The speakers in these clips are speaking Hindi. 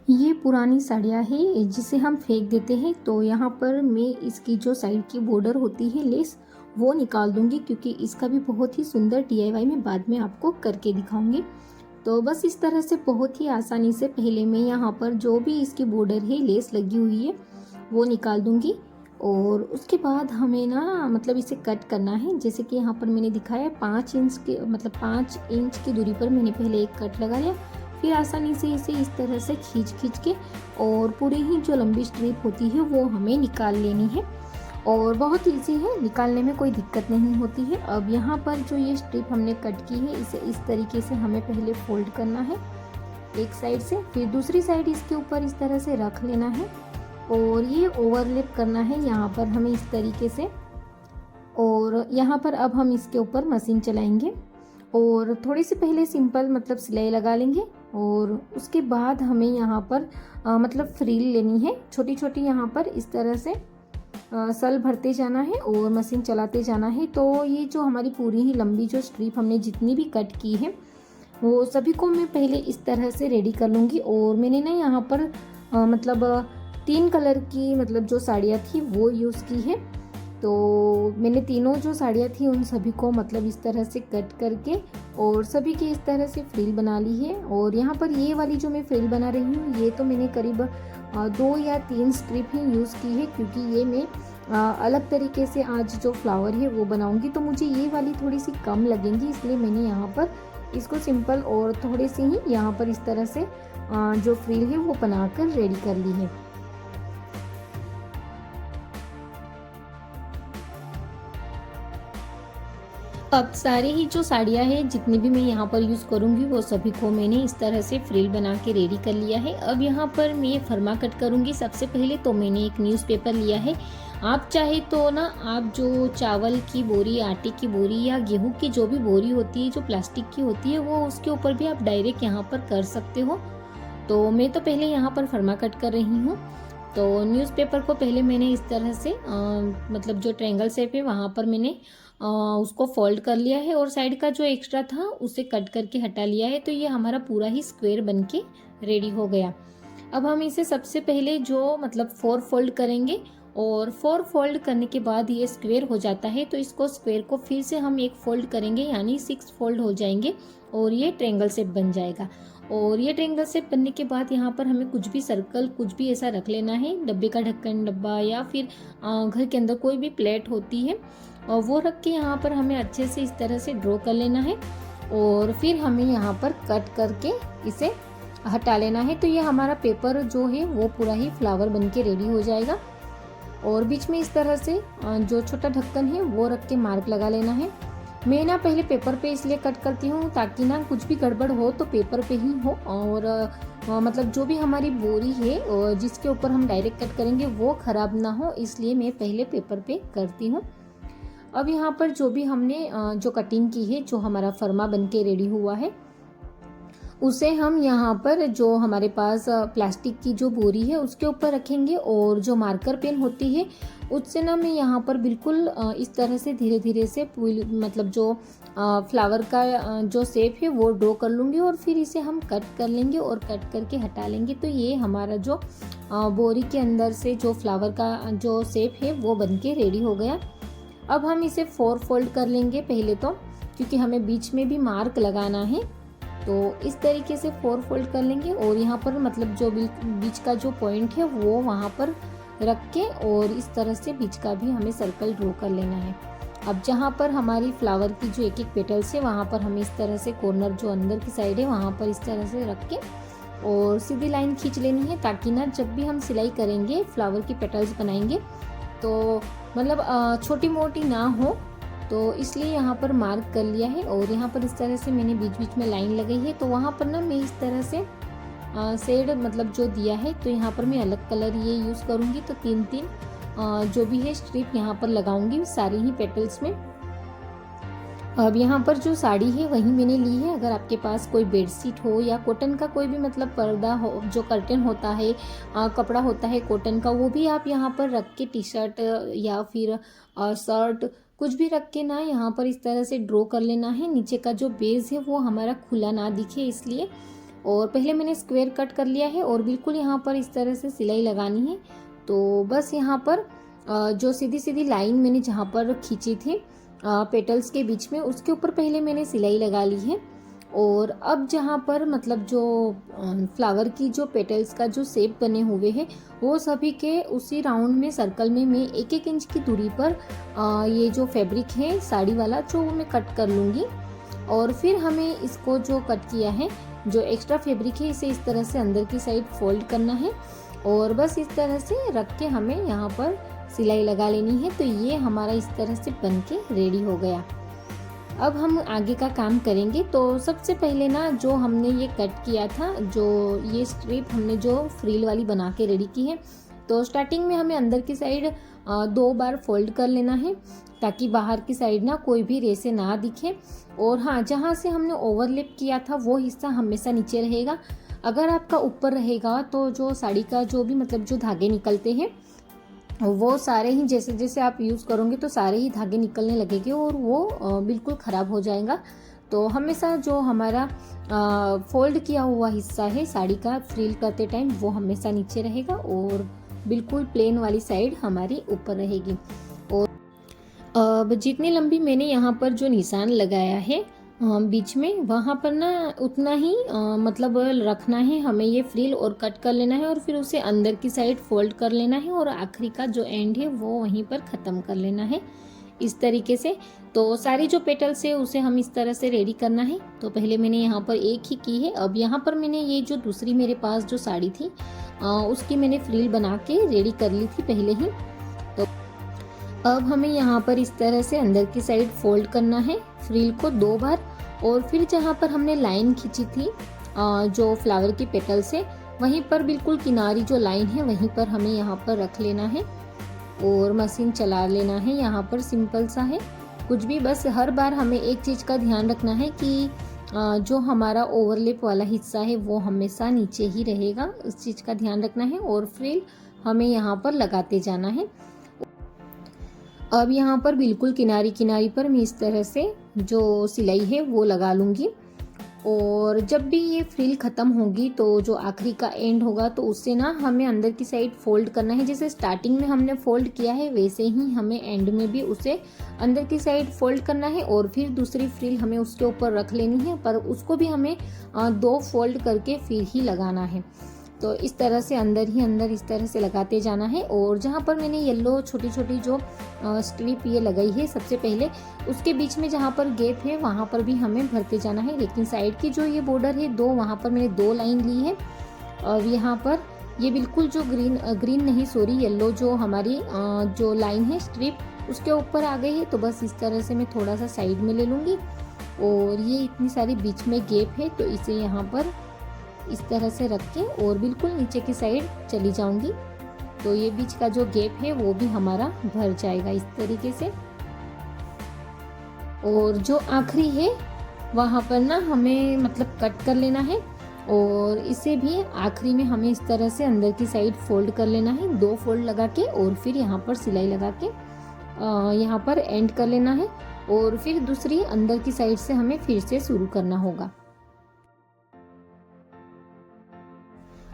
ये पुरानी साड़ियाँ हैं जिसे हम फेंक देते हैं। तो यहाँ पर मैं इसकी जो साइड की बॉर्डर होती है लेस वो निकाल दूंगी, क्योंकि इसका भी बहुत ही सुंदर DIY मैं बाद में आपको करके दिखाऊंगी। तो बस इस तरह से बहुत ही आसानी से पहले मैं यहाँ पर जो भी इसकी बॉर्डर है लेस लगी हुई है वो निकाल दूंगी। और उसके बाद हमें ना मतलब इसे कट करना है। जैसे कि यहाँ पर मैंने दिखाया 5 इंच के मतलब 5 इंच की दूरी पर मैंने पहले एक कट लगाया, फिर आसानी से इसे इस तरह से खींच के और पूरी ही जो लंबी स्ट्रिप होती है वो हमें निकाल लेनी है। और बहुत ईजी है, निकालने में कोई दिक्कत नहीं होती है। अब यहाँ पर जो ये स्ट्रिप हमने कट की है इसे इस तरीके से हमें पहले फोल्ड करना है एक साइड से, फिर दूसरी साइड इसके ऊपर इस तरह से रख लेना है और ये ओवरलैप करना है यहाँ पर हमें इस तरीके से। और यहाँ पर अब हम इसके ऊपर मशीन चलाएंगे और थोड़ी सी पहले सिंपल मतलब सिलाई लगा लेंगे। और उसके बाद हमें यहाँ पर मतलब फ्रिल लेनी है छोटी छोटी, यहाँ पर इस तरह से सल भरते जाना है और मशीन चलाते जाना है। तो ये जो हमारी पूरी ही लंबी जो स्ट्रिप हमने जितनी भी कट की है वो सभी को मैं पहले इस तरह से रेडी कर लूँगी। और मैंने ना यहाँ पर मतलब 3 कलर की मतलब जो साड़ियाँ थी वो यूज़ की है। तो मैंने तीनों जो साड़ियाँ थी उन सभी को मतलब इस तरह से कट करके और सभी की इस तरह से फ्रिल बना ली है। और यहाँ पर ये वाली जो मैं फ्रिल बना रही हूँ ये तो मैंने करीब 2 या 3 स्ट्रिप ही यूज़ की है, क्योंकि ये मैं अलग तरीके से आज जो फ्लावर है वो बनाऊंगी। तो मुझे ये वाली थोड़ी सी कम लगेंगी, इसलिए मैंने यहाँ पर इसको सिंपल और थोड़ी सी ही यहाँ पर इस तरह से जो फ्रिल है वो बनाकर रेडी कर ली है। अब सारी ही जो साड़ियाँ हैं जितनी भी मैं यहाँ पर यूज़ करूँगी वो सभी को मैंने इस तरह से फ्रिल बना के रेडी कर लिया है। अब यहाँ पर मैं फरमा कट करूँगी। सबसे पहले तो मैंने एक न्यूज़पेपर लिया है। आप चाहे तो ना आप जो चावल की बोरी, आटे की बोरी या गेहूं की जो भी बोरी होती है जो प्लास्टिक की होती है वो उसके ऊपर भी आप डायरेक्ट यहाँ पर कर सकते हो। तो मैं तो पहले यहाँ पर फरमा कट कर रही हूँ। तो न्यूज़पेपर को पहले मैंने इस तरह से मतलब जो ट्रायंगल शेप है वहाँ पर मैंने उसको फोल्ड कर लिया है और साइड का जो एक्स्ट्रा था उसे कट करके हटा लिया है। तो ये हमारा पूरा ही स्क्वायर बनके रेडी हो गया। अब हम इसे सबसे पहले जो मतलब 4 फोल्ड करेंगे और 4 फोल्ड करने के बाद ये स्क्वायर हो जाता है। तो इसको स्क्वायर को फिर से हम एक फोल्ड करेंगे यानी 6 फोल्ड हो जाएंगे और ये ट्रायंगल शेप बन जाएगा। और ये ट्रायंगल शेप बनने के बाद यहाँ पर हमें कुछ भी सर्कल कुछ भी ऐसा रख लेना है, डब्बे का ढक्कन डब्बा या फिर घर के अंदर कोई भी प्लेट होती है और वो रख के यहाँ पर हमें अच्छे से इस तरह से ड्रॉ कर लेना है और फिर हमें यहाँ पर कट करके इसे हटा लेना है। तो ये हमारा पेपर जो है वो पूरा ही फ्लावर बन के रेडी हो जाएगा। और बीच में इस तरह से जो छोटा ढक्कन है वो रख के मार्क लगा लेना है। मैं ना पहले पेपर पे इसलिए कट करती हूँ ताकि ना कुछ भी गड़बड़ हो तो पेपर पे ही हो। और मतलब जो भी हमारी बोरी है और जिसके ऊपर हम डायरेक्ट कट करेंगे वो ख़राब ना हो, इसलिए मैं पहले पेपर पे करती हूँ। अब यहाँ पर जो भी हमने जो कटिंग की है, जो हमारा फर्मा बन के रेडी हुआ है उसे हम यहाँ पर जो हमारे पास प्लास्टिक की जो बोरी है उसके ऊपर रखेंगे। और जो मार्कर पेन होती है उससे ना मैं यहाँ पर बिल्कुल इस तरह से धीरे धीरे से मतलब जो फ्लावर का जो शेप है वो ड्रॉ कर लूँगी और फिर इसे हम कट कर लेंगे और कट करके हटा लेंगे। तो ये हमारा जो बोरी के अंदर से जो फ्लावर का जो शेप है वो बन के रेडी हो गया। अब हम इसे 4 फोल्ड कर लेंगे पहले तो, क्योंकि हमें बीच में भी मार्क लगाना है। तो इस तरीके से 4 फोल्ड कर लेंगे और यहाँ पर मतलब जो बीच का जो पॉइंट है वो वहाँ पर रख के और इस तरह से बीच का भी हमें सर्कल ड्रॉ कर लेना है। अब जहाँ पर हमारी फ्लावर की जो एक एक पेटल्स है वहाँ पर हमें इस तरह से कॉर्नर जो अंदर की साइड है वहाँ पर इस तरह से रख के और सीधी लाइन खींच लेनी है, ताकि ना जब भी हम सिलाई करेंगे फ्लावर की पेटल्स बनाएंगे तो मतलब छोटी मोटी ना हो। तो इसलिए यहाँ पर मार्क कर लिया है और यहाँ पर इस तरह से मैंने बीच बीच में लाइन लगाई है। तो वहाँ पर ना मैं इस तरह से शेड मतलब जो दिया है तो यहाँ पर मैं अलग कलर ये यूज़ करूँगी। तो 3 जो भी है स्ट्रिप यहाँ पर लगाऊंगी सारी ही पेटल्स में। अब यहाँ पर जो साड़ी है वही मैंने ली है। अगर आपके पास कोई बेडशीट हो या कॉटन का कोई भी मतलब पर्दा हो, जो कर्टन होता है कपड़ा होता है कॉटन का, वो भी आप यहाँ पर रख के टी शर्ट या फिर शर्ट कुछ भी रख के ना यहाँ पर इस तरह से ड्रॉ कर लेना है। नीचे का जो बेस है वो हमारा खुला ना दिखे इसलिए। और पहले मैंने स्क्वायर कट कर लिया है और बिल्कुल यहाँ पर इस तरह से सिलाई लगानी है। तो बस यहाँ पर जो सीधी सीधी लाइन मैंने जहाँ पर खींची थी पेटल्स के बीच में, उसके ऊपर पहले मैंने सिलाई लगा ली है। और अब जहाँ पर मतलब जो फ्लावर की जो पेटल्स का जो शेप बने हुए हैं वो सभी के उसी राउंड में सर्कल में मैं 1-1 इंच की दूरी पर ये जो फैब्रिक है साड़ी वाला जो मैं कट कर लूँगी। और फिर हमें इसको जो कट किया है, जो एक्स्ट्रा फैब्रिक है, इसे इस तरह से अंदर की साइड फोल्ड करना है और बस इस तरह से रख के हमें यहाँ पर सिलाई लगा लेनी है। तो ये हमारा इस तरह से बन के रेडी हो गया। अब हम आगे का काम करेंगे। तो सबसे पहले ना जो हमने ये कट किया था, जो ये स्ट्रिप हमने जो फ्रिल वाली बना के रेडी की है, तो स्टार्टिंग में हमें अंदर की साइड 2 बार फोल्ड कर लेना है ताकि बाहर की साइड ना कोई भी रेसे ना दिखे। और हाँ, जहाँ से हमने ओवरलैप किया था वो हिस्सा हमेशा नीचे रहेगा। अगर आपका ऊपर रहेगा तो जो साड़ी का जो भी मतलब जो धागे निकलते हैं वो सारे ही जैसे जैसे आप यूज़ करोगे तो सारे ही धागे निकलने लगेंगे और वो बिल्कुल ख़राब हो जाएगा। तो हमेशा जो हमारा फोल्ड किया हुआ हिस्सा है साड़ी का फ्रिल करते टाइम वो हमेशा नीचे रहेगा और बिल्कुल प्लेन वाली साइड हमारी ऊपर रहेगी। और अब जितनी लंबी मैंने यहाँ पर जो निशान लगाया है बीच में, वहाँ पर ना उतना ही मतलब रखना है हमें ये फ्रिल और कट कर लेना है और फिर उसे अंदर की साइड फोल्ड कर लेना है और आखिरी का जो एंड है वो वहीं पर ख़त्म कर लेना है इस तरीके से। तो सारी जो पेटल्स है उसे हम इस तरह से रेडी करना है। तो पहले मैंने यहाँ पर एक ही की है। अब यहाँ पर मैंने ये जो दूसरी मेरे पास जो साड़ी थी उसकी मैंने फ्रिल बना के रेडी कर ली थी पहले ही। तो अब हमें यहाँ पर इस तरह से अंदर की साइड फोल्ड करना है फ्रिल को 2 बार और फिर जहाँ पर हमने लाइन खींची थी जो फ्लावर की पेटल से, वहीं पर बिल्कुल किनारी जो लाइन है वहीं पर हमें यहाँ पर रख लेना है और मशीन चला लेना है। यहाँ पर सिंपल सा है, कुछ भी, बस हर बार हमें एक चीज़ का ध्यान रखना है कि जो हमारा ओवरलैप वाला हिस्सा है वो हमेशा नीचे ही रहेगा, इस चीज़ का ध्यान रखना है और फ्रिल हमें यहाँ पर लगाते जाना है। अब यहाँ पर बिल्कुल किनारी किनारी पर मैं इस तरह से जो सिलाई है वो लगा लूँगी और जब भी ये फ्रिल ख़त्म होगी तो जो आखिरी का एंड होगा तो उससे ना हमें अंदर की साइड फोल्ड करना है। जैसे स्टार्टिंग में हमने फोल्ड किया है वैसे ही हमें एंड में भी उसे अंदर की साइड फोल्ड करना है और फिर दूसरी फ्रिल हमें उसके ऊपर रख लेनी है, पर उसको भी हमें 2 फोल्ड करके फिर ही लगाना है। तो इस तरह से अंदर ही अंदर इस तरह से लगाते जाना है। और जहाँ पर मैंने येलो छोटी छोटी जो स्ट्रिप ये लगाई है सबसे पहले, उसके बीच में जहाँ पर गैप है वहाँ पर भी हमें भरते जाना है। लेकिन साइड की जो ये बॉर्डर है 2, वहाँ पर मैंने 2 लाइन ली है और यहाँ पर ये बिल्कुल जो ग्रीन नहीं सॉरी येलो जो हमारी जो लाइन है स्ट्रिप उसके ऊपर आ गई है। तो बस इस तरह से मैं थोड़ा सा साइड में ले लूँगी और ये इतनी सारी बीच में गैप है तो इसे यहाँ पर इस तरह से रख के और बिल्कुल नीचे की साइड चली जाऊंगी। तो ये बीच का जो गैप है वो भी हमारा भर जाएगा इस तरीके से। और जो आखिरी है वहाँ पर ना हमें मतलब कट कर लेना है और इसे भी आखिरी में हमें इस तरह से अंदर की साइड फोल्ड कर लेना है 2 फोल्ड लगा के और फिर यहाँ पर सिलाई लगा के यहाँ पर एंड कर लेना है और फिर दूसरी अंदर की साइड से हमें फिर से शुरू करना होगा।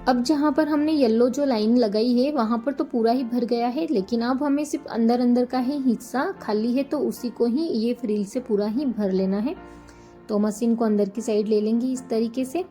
अब जहाँ पर हमने येलो जो लाइन लगाई है वहाँ पर तो पूरा ही भर गया है, लेकिन अब हमें सिर्फ अंदर अंदर का ही हिस्सा खाली है तो उसी को ही ये फ्रिल से पूरा ही भर लेना है। तो मशीन को अंदर की साइड ले लेंगे इस तरीके से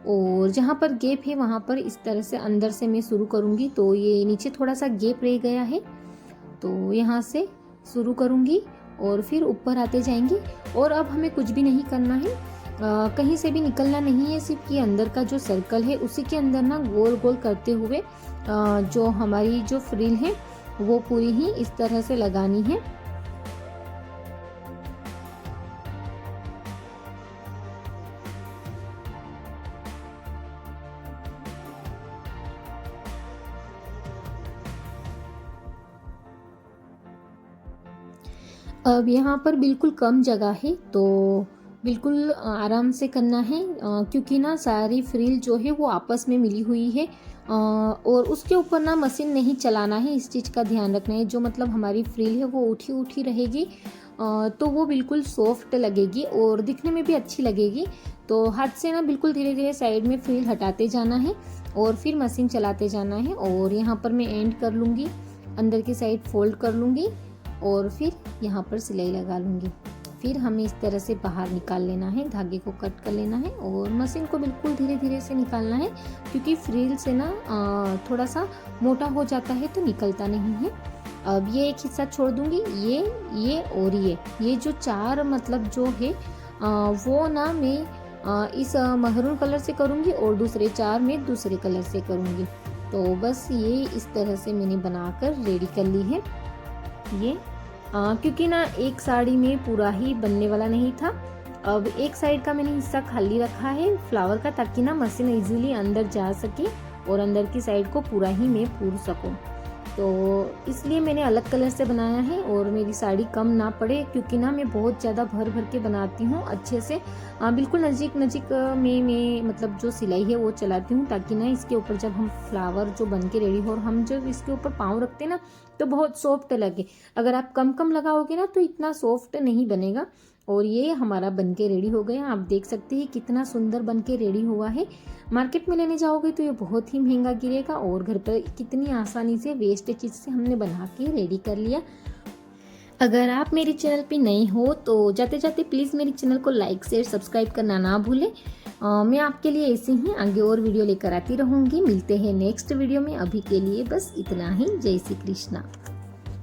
और जहाँ पर गैप है वहाँ पर इस तरह से अंदर से मैं शुरू करूँगी। तो ये नीचे थोड़ा सा गैप रह गया है तो यहाँ से शुरू करूँगी और फिर ऊपर आते जाएंगे। और अब हमें कुछ भी नहीं करना है, कहीं से भी निकलना नहीं है, सिर्फ ये अंदर का जो सर्कल है उसी के अंदर ना गोल गोल करते हुए जो हमारी जो फ्रिल है वो पूरी ही इस तरह से लगानी है। अब यहाँ पर बिल्कुल कम जगह है तो बिल्कुल आराम से करना है क्योंकि ना सारी फ्रिल जो है वो आपस में मिली हुई है और उसके ऊपर ना मशीन नहीं चलाना है, इस चीज़ का ध्यान रखना है। जो मतलब हमारी फ्रिल है वो उठी उठी रहेगी तो वो बिल्कुल सॉफ्ट लगेगी और दिखने में भी अच्छी लगेगी। तो हाथ से ना बिल्कुल धीरे धीरे साइड में फ्रिल हटाते जाना है और फिर मशीन चलाते जाना है। और यहाँ पर मैं एंड कर लूँगी, अंदर की साइड फोल्ड कर लूँगी और फिर यहाँ पर सिलाई लगा लूँगी। फिर हमें इस तरह से बाहर निकाल लेना है, धागे को कट कर लेना है और मशीन को बिल्कुल धीरे धीरे से निकालना है, क्योंकि फ्रिल से ना थोड़ा सा मोटा हो जाता है तो निकलता नहीं है। अब ये एक हिस्सा छोड़ दूंगी, ये और ये जो चार मतलब जो है वो ना मैं इस महरून कलर से करूँगी और दूसरे चार में दूसरे कलर से करूँगी। तो बस ये इस तरह से मैंने बनाकर रेडी कर ली है ये। क्योंकि ना एक साड़ी में पूरा ही बनने वाला नहीं था, अब एक साइड का मैंने हिस्सा खाली रखा है फ्लावर का, ताकि ना मशीन इजीली अंदर जा सके और अंदर की साइड को पूरा ही मैं पूर सकूं। तो इसलिए मैंने अलग कलर से बनाया है और मेरी साड़ी कम ना पड़े, क्योंकि ना मैं बहुत ज़्यादा भर भर के बनाती हूँ अच्छे से, बिल्कुल नज़दीक नज़दीक में मैं मतलब जो सिलाई है वो चलाती हूँ, ताकि ना इसके ऊपर जब हम फ्लावर जो बन के रेडी हो और हम जब इसके ऊपर पाँव रखते हैं ना तो बहुत सॉफ्ट लगे। अगर आप कम कम लगाओगे ना तो इतना सॉफ्ट नहीं बनेगा। और ये हमारा बनके रेडी हो गया, आप देख सकते हैं कितना सुंदर बनके रेडी हुआ है। मार्केट में लेने जाओगे तो ये बहुत ही महंगा गिरेगा, और घर पर कितनी आसानी से वेस्ट चीज़ से हमने बना के रेडी कर लिया। अगर आप मेरे चैनल पे नए हो तो जाते जाते प्लीज़ मेरे चैनल को लाइक शेयर सब्सक्राइब करना ना भूलें। मैं आपके लिए ऐसे ही आगे और वीडियो लेकर आती रहूँगी। मिलते हैं नेक्स्ट वीडियो में, अभी के लिए बस इतना ही। जय श्री कृष्णा।